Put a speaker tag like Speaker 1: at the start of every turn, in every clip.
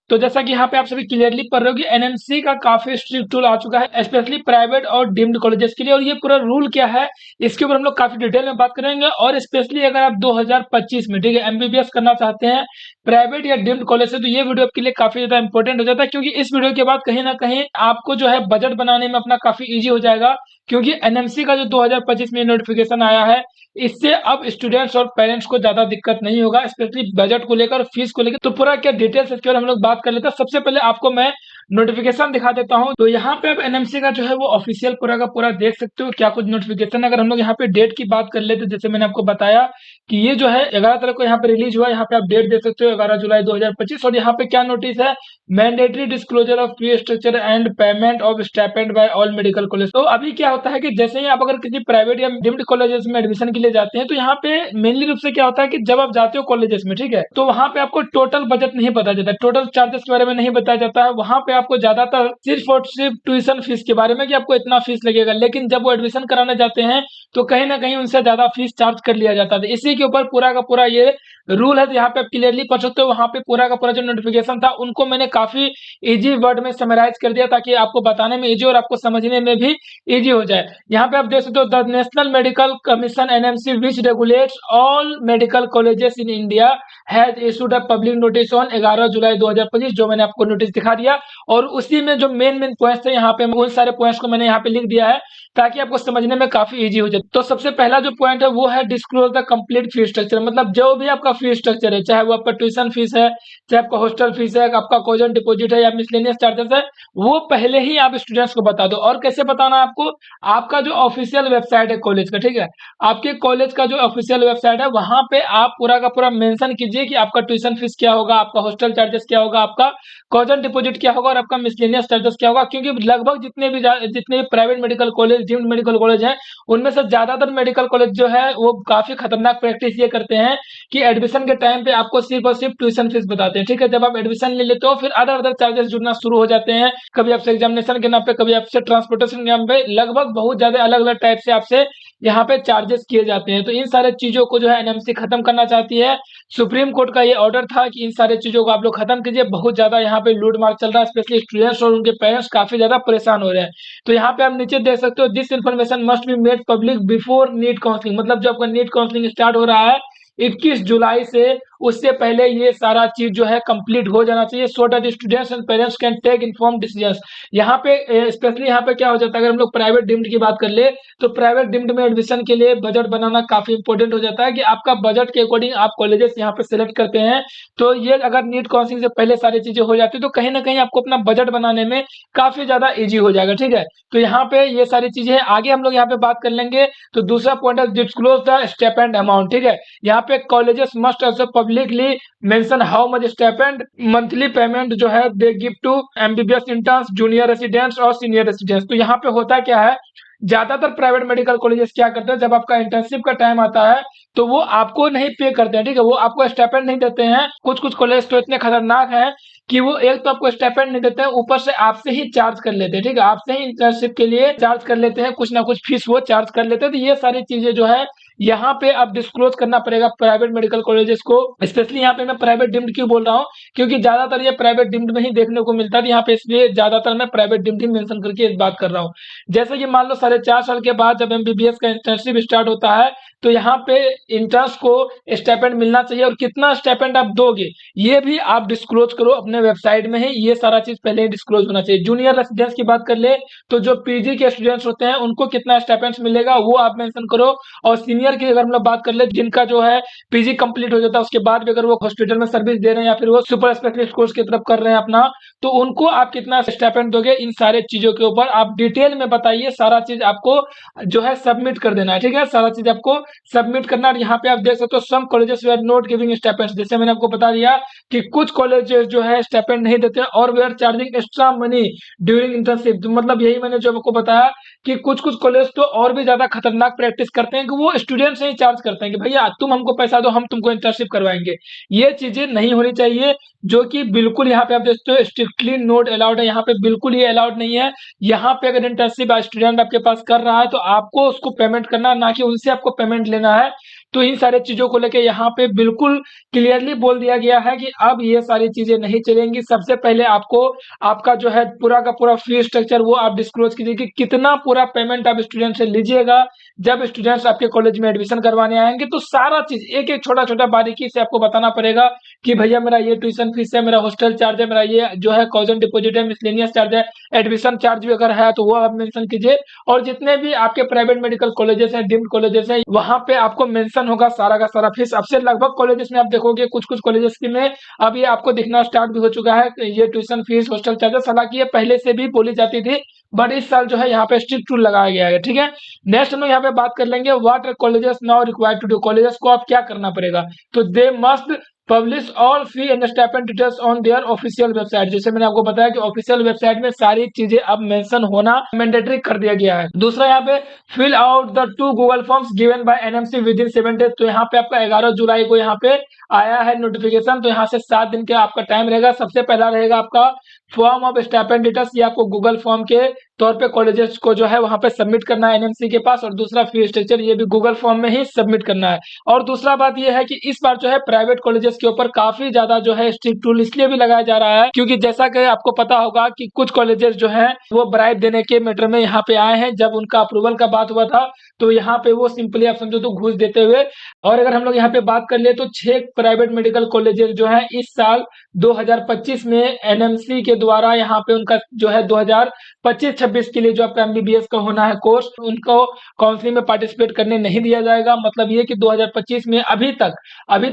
Speaker 1: तो जैसा कि यहाँ पे आप सभी क्लियरली पढ़ रहे हो कि एनएमसी का काफी स्ट्रिक्ट रूल आ चुका है स्पेशली प्राइवेट और डीम्ड कॉलेजेस के लिए। और ये पूरा रूल क्या है इसके ऊपर हम लोग काफी डिटेल में बात करेंगे। और स्पेशली अगर आप 2025 में ठीक है एमबीबीएस करना चाहते हैं प्राइवेट या डीम्ड कॉलेज से, तो ये वीडियो आपके लिए काफी ज्यादा इंपॉर्टेंट हो जाता है, क्योंकि इस वीडियो के बाद कहीं ना कहीं आपको जो है बजट बनाने में अपना काफी इजी हो जाएगा। क्योंकि एनएमसी का जो 2025 में नोटिफिकेशन आया है इससे अब स्टूडेंट्स और पेरेंट्स को ज्यादा दिक्कत नहीं होगा स्पेशली बजट को लेकर, फीस को लेकर। तो पूरा क्या डिटेल्स इसके बारे में हम लोग बात कर लेते हैं। सबसे पहले आपको मैं नोटिफिकेशन दिखा देता हूं। तो यहाँ पे आप एनएमसी का जो है वो ऑफिशियल पूरा का पूरा देख सकते हो क्या कुछ नोटिफिकेशन। अगर हम लोग यहाँ पे डेट की बात कर लेते, जैसे मैंने आपको बताया कि ये जो है 11 तारीख को यहाँ पे रिलीज हुआ। यहाँ पे आप डेट देख सकते हो 11 जुलाई 2025। और यहाँ पे क्या नोटिस है, mandatory disclosure of fee structure and payment of stipend by all medical college. तो अभी क्या होता है कि जैसे ही आप अगर किसी प्राइवेट या डीम्ड कॉलेजेस में एडमिशन के लिए जाते हैं तो यहाँ पे मेनली रूप से क्या होता है कि जब आप जाते हो कॉलेजेस में ठीक है, तो वहाँ पे आपको टोटल बजट नहीं बताया जाता, टोटल चार्जेस के बारे में नहीं बताया जाता है। वहाँ पे आपको ज्यादातर सिर्फ और सिर्फ ट्यूशन फीस के बारे में कि आपको इतना फीस लगेगा, लेकिन जब वो एडमिशन कराने जाते हैं तो कहीं ना कहीं उनसे ज्यादा फीस चार्ज कर लिया जाता है। इसी के ऊपर पूरा का पूरा ये रूल है। तो यहाँ पे आप क्लियरली पढ़ सकते हो। वहाँ पे पूरा का पूरा जो नोटिफिकेशन था उनको मैंने काफी इजी वर्ड में समराइज कर दिया ताकि आपको बताने में इजी और आपको समझने में भी इजी हो जाए। यहाँ पे आप देख सकते हो the national medical commission NMC which regulates all medical colleges in India has issued a public notice on 11 जुलाई 2025, जो मैंने आपको नोटिस दिखा दिया। और उसी में जो मेन पॉइंट्स थे यहाँ पे उन सारे पॉइंट्स को मैंने यहाँ पे लिख दिया है ताकि आपको समझने में काफी इजी हो जाए। तो सबसे पहला जो पॉइंट है वो है disclose the complete fee structure. मतलब जो भी आपका फी स्ट्रक्चर है, चाहे वो आपका ट्यूशन फीस है, चाहे आपका हॉस्टल फीस है, आपका कॉजन डिपॉजिट है या मिसलेनियस चार्जेस है, वो पहले ही आप स्टूडेंट्स को बता दो। और कैसे बताना है आपको, आपका जो ऑफिशियल वेबसाइट है कॉलेज का ठीक है, आपके कॉलेज का जो ऑफिशियल वेबसाइट है वहां पे आप पूरा का पूरा मेंशन कीजिए कि आपका ट्यूशन फीस क्या होगा, आपका हॉस्टल चार्जेस क्या होगा, आपका कॉजन डिपॉजिट क्या होगा और आपका मिसलेनियस चार्जेस क्या होगा। क्योंकि लगभग जितने भी private medical college, deemed medical college है, उनमें से ज्यादातर मेडिकल कॉलेज जो है वो काफी खतरनाक प्रैक्टिस ये करते हैं कि एडमिशन के टाइम पे आपको सिर्फ और सिर्फ ट्यूशन फीस बताते हैं ठीक है। जब आप एडमिशन ले लेते हो फिर अदर चार्जेस जुड़ना शुरू हो जाते हैं, कभी आपसे एग्जामिनेशन के नाम पे, कभी आपसे ट्रांसपोर्टेशन के नाम पे, लगभग बहुत ज्यादा अलग अलग टाइप से आपसे यहाँ पे चार्जेस किए जाते हैं। तो इन सारे चीजों को जो है एनएमसी खत्म करना चाहती है। सुप्रीम कोर्ट का ये ऑर्डर था कि इन सारे चीजों को आप लोग खत्म कीजिए। बहुत ज्यादा यहाँ पे लूट मार चल रहा है, स्पेशली स्टूडेंट्स और उनके पेरेंट्स काफी ज्यादा परेशान हो रहे हैं। तो यहाँ पे आप नीचे देख सकते हो this information must be made public before NEET counselling. मतलब जब आपका नीट काउंसलिंग स्टार्ट हो रहा है 21 जुलाई से, उससे पहले ये सारा चीज जो है कंप्लीट हो जाना चाहिए so that students and parents can take inform decisions. यहाँ पे स्पेशली यहाँ पे क्या हो जाता है, अगर हम लोग प्राइवेट डीम्ड की बात कर ले तो प्राइवेट डीम्ड में एडमिशन के लिए बजट बनाना काफी इंपॉर्टेंट हो जाता है कि आपका बजट के अकॉर्डिंग आप कॉलेजेस यहाँ पे सिलेक्ट करते हैं। तो ये अगर नीट काउंसलिंग से पहले सारी चीजें हो जाती तो कहीं ना कहीं आपको अपना बजट बनाने में काफी ज्यादा इजी हो जाएगा ठीक है। तो यहाँ पे ये सारी चीजें आगे हम लोग यहाँ पे बात कर लेंगे। तो दूसरा पॉइंट है डिस्क्लोज द स्टाइपेंड अमाउंट ठीक है। यहाँ पे colleges must also publicly mention how much stipend monthly payment जो है they give to MBBS interns, junior residents और सीनियर रेसिडेंट्स। तो यहाँ पे होता क्या है, ज्यादातर प्राइवेट मेडिकल कॉलेजेस क्या करते हैं, जब आपका इंटर्नशिप का टाइम आता है तो वो आपको नहीं पे करते हैं ठीक है, वो आपको स्टाइपेंड नहीं देते हैं। कुछ कुछ कॉलेज तो इतने खतरनाक हैं कि वो एक तो आपको स्टाइपेंड नहीं देते हैं, ऊपर से आपसे ही चार्ज कर लेते हैं ठीक है, आपसे ही इंटर्नशिप के लिए चार्ज कर लेते हैं, कुछ ना कुछ फीस वो चार्ज कर लेते हैं। तो ये सारी चीजें जो है यहाँ पे अब डिस्क्लोज करना पड़ेगा प्राइवेट मेडिकल कॉलेजेस को। स्पेशली यहाँ पे मैं प्राइवेट डीम्ड क्यों बोल रहा हूँ, क्योंकि ज्यादातर ये प्राइवेट डीम्ड में ही देखने को मिलता है यहाँ पे, इसलिए ज्यादातर मैं प्राइवेट डीम्ड ही मेंशन करके इस बात कर रहा हूँ। जैसे कि मान लो 4.5 साल के बाद जब एमबीबीएस का इंटर्नशिप स्टार्ट होता है तो यहाँ पे इंटर्न्स को स्टाइपेंड मिलना चाहिए, और कितना स्टाइपेंड आप दोगे ये भी आप डिस्क्लोज करो अपने वेबसाइट में ही। ये सारा चीज पहले ही डिस्क्लोज होना चाहिए। जूनियर रेसिडेंट्स की बात कर ले तो जो पीजी के स्टूडेंट्स होते हैं उनको कितना स्टाइपेंड मिलेगा वो आप मेंशन करो। और सीनियर की अगर हम लोग बात कर ले, जिनका जो है पीजी कंप्लीट हो जाता है उसके बाद भी अगर वो हॉस्पिटल में सर्विस दे रहे हैं या फिर वो सुपर स्पेशलिस्ट कोर्स की तरफ कर रहे हैं अपना, तो उनको आप कितना स्टाइपेंड दोगे, इन सारे चीजों के ऊपर आप डिटेल में बताइए। सारा चीज आपको जो है सबमिट कर देना है ठीक है, सारा चीज आपको सबमिट करना। यहाँ पे आप देख सकते हो सम कॉलेजेस वे आर नॉट गिविंग स्टाइपेंड। जैसे मैंने आपको बता दिया कि कुछ कॉलेजेस जो है स्टाइपेंड नहीं देते और वे are charging extra money during internship. मतलब यही मैंने जो आपको बताया कि कुछ कुछ कॉलेज तो और भी ज्यादा खतरनाक प्रैक्टिस करते हैं कि वो स्टूडेंट से ही चार्ज करते हैं कि भैया तुम हमको पैसा दो, हम तुमको इंटर्नशिप करवाएंगे। ये चीजें नहीं होनी चाहिए, जो कि बिल्कुल यहाँ पे आप देखते हो स्ट्रिक्टली नोट अलाउड है। यहाँ पे बिल्कुल ये अलाउड नहीं है। यहाँ पे अगर इंटर्नशिप स्टूडेंट आपके पास कर रहा है तो आपको उसको पेमेंट करना, ना कि उनसे आपको पेमेंट लेना है। तो इन सारे चीज़ों को लेके यहाँ पे बिल्कुल क्लियरली बोल दिया गया है कि अब ये सारी चीज़ें नहीं चलेंगी। सबसे पहले आपको आपका जो है पूरा का पूरा फी स्ट्रक्चर वो आप डिस्क्लोज़ कीजिए कि कितना पूरा पेमेंट आप स्टूडेंट से लीजिएगा। जब स्टूडेंट्स आपके कॉलेज में एडमिशन करवाने आएँगे तो सारा चीज़ एक-एक छोटा-छोटा बारीकी से आपको बताना पड़ेगा कि भैया मेरा ये ट्यूशन फीस है, मेरा हॉस्टल चार्ज है, मेरा ये जो है कॉज़न डिपॉज़िट है, मिसलेनियस चार्ज है, एडमिशन चार्ज भी अगर है तो वो आप मेंशन कीजिए। और जितने भी आपके प्राइवेट मेडिकल कॉलेजेस हैं, डीम्ड कॉलेजेस हैं, वहाँ पे आपको मेंशन होगा सारा का सारा फीस। अब से लगभग कॉलेजेस में आप देखोगे कुछ-कुछ कॉलेजेस की में अब ये आपको दिखना स्टार्ट भी हो चुका है, ये ट्यूशन फीस, हॉस्टल चार्जेस, हालाँकि ये पहले से भी बोली जाती थी, बट इस साल जो है यहाँ पे स्ट्रिक्ट रूल लगाया गया है, ठीक है? नेक्स्ट हम लोग यहाँ पे बात कर लेंगे what are colleges now required to do. Colleges को अब क्या करना पड़ेगा? तो they must publish all fee and stipend details on their official website. जैसे मैंने आपको बताया कि ऑफिशियल वेबसाइट में सारी चीजें अब मेंशन होना मैंडेटरी कर दिया गया है। दूसरा यहाँ पे fill out the 2 Google forms given by NMC within 7 days. तो यहाँ पे आपका 11 जुलाई को यहाँ पे आया है नोटिफिकेशन, तो यहाँ से 7 दिन का आपका टाइम रहेगा। सबसे पहला रहेगा आपका फॉर्म ऑफ स्टाइपेंड डिटेल्स, ये आपको गूगल फॉर्म के तौर पे कॉलेजेस को जो है वहां पे सबमिट करना है एनएमसी के पास। और दूसरा फी स्ट्रक्चर, ये भी गूगल फॉर्म में ही सबमिट करना है। और दूसरा बात ये है कि इस बार जो है प्राइवेट कॉलेजेस के ऊपर काफी ज्यादा जो है स्ट्रिक्ट रूल इसलिए भी लगाया जा रहा है क्योंकि जैसा कि आपको पता होगा कि कुछ कॉलेजेस जो है वो ब्राइब देने के मैटर में यहाँ पे आए हैं। जब उनका अप्रूवल का बात हुआ था तो यहाँ पे वो सिंपली आप समझो तो घूस देते हुए। और अगर हम लोग यहाँ पे बात कर ले तो 6 प्राइवेट मेडिकल कॉलेजेस जो है इस साल 2025 में एनएमसी के द्वारा यहाँ पे उनका जो है 2025-26 के लिए जो आपका एमबीबीएस का होना है कोर्स, उनको काउंसलिंग में पार्टिसिपेट करने नहीं दिया जाएगा। मतलब ये कि 2025 में अभी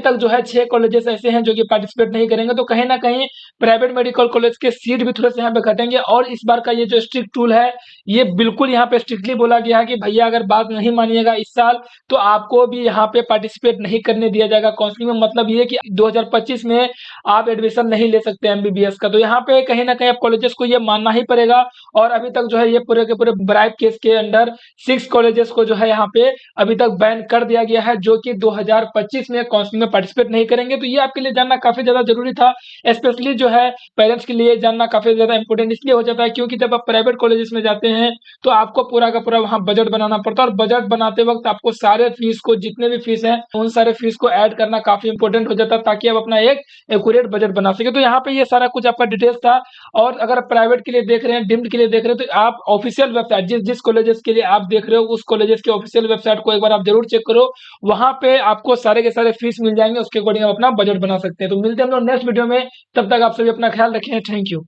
Speaker 1: तक जो है 6 कॉलेजेस ऐसे हैं जो कि पार्टिसिपेट नहीं करेंगे। तो कहीं ना कहीं प्राइवेट मेडिकल कॉलेज के सीट भी थोड़े से यहाँ पे घटेंगे। और इस बार का ये जो स्ट्रिक्ट रूल है ये बिल्कुल यहाँ पे स्ट्रिक्टली बोला गया है कि भैया अगर बात नहीं मानिएगा इस साल तो आपको भी यहाँ पे पार्टिसिपेट नहीं करने दिया जाएगा काउंसलिंग में। मतलब ये कि 2025 में आप एडमिशन नहीं ले सकते एमबीबीएस का। तो यहाँ पे कहीं ना कहीं आप कॉलेजेस को ये मानना ही पड़ेगा। और अभी तक जो है ये पूरे के पूरे ब्राइब केस के अंडर 6 कॉलेजेस को जो है यहाँ पे अभी तक बैन कर दिया गया है जो कि 2025 में काउंसलिंग में पार्टिसिपेट नहीं करेंगे। तो ये आपके लिए जानना काफी ज्यादा जरूरी था, स्पेशली जो है पेरेंट्स के लिए जानना काफी ज्यादा इंपॉर्टेंट इसलिए हो जाता है क्योंकि जब आप प्राइवेट कॉलेजेस में जाते हैं तो आपको पूरा का पूरा वहाँ बजट बनाना पड़ता है। और बजट बनाते वक्त आपको सारे फीस को, जितने भी फीस हैं उन सारे फीस को ऐड करना काफी इंपॉर्टेंट हो जाता है ताकि आप अपना एक एक्यूरेट बजट बना सके। तो यहाँ पे ये सारा कुछ आपका डिटेल्स था। और अगर प्राइवेट के लिए देख रहे हैं, डिम्ड के लिए देख रहे हैं, तो आप ऑफिशियल वेबसाइट जिस कॉलेजेस के लिए आप देख रहे हो उस कॉलेजेस के ऑफिशियल वेबसाइट को एक बार आप जरूर चेक करो। वहां पे आपको सारे के सारे फीस मिल जाएंगे, उसके अकॉर्डिंग आप अपना बजट बना सकते हैं। तो मिलते हैं हम लोग नेक्स्ट वीडियो में, तब तक आप सभी अपना ख्याल रखें। Thank you.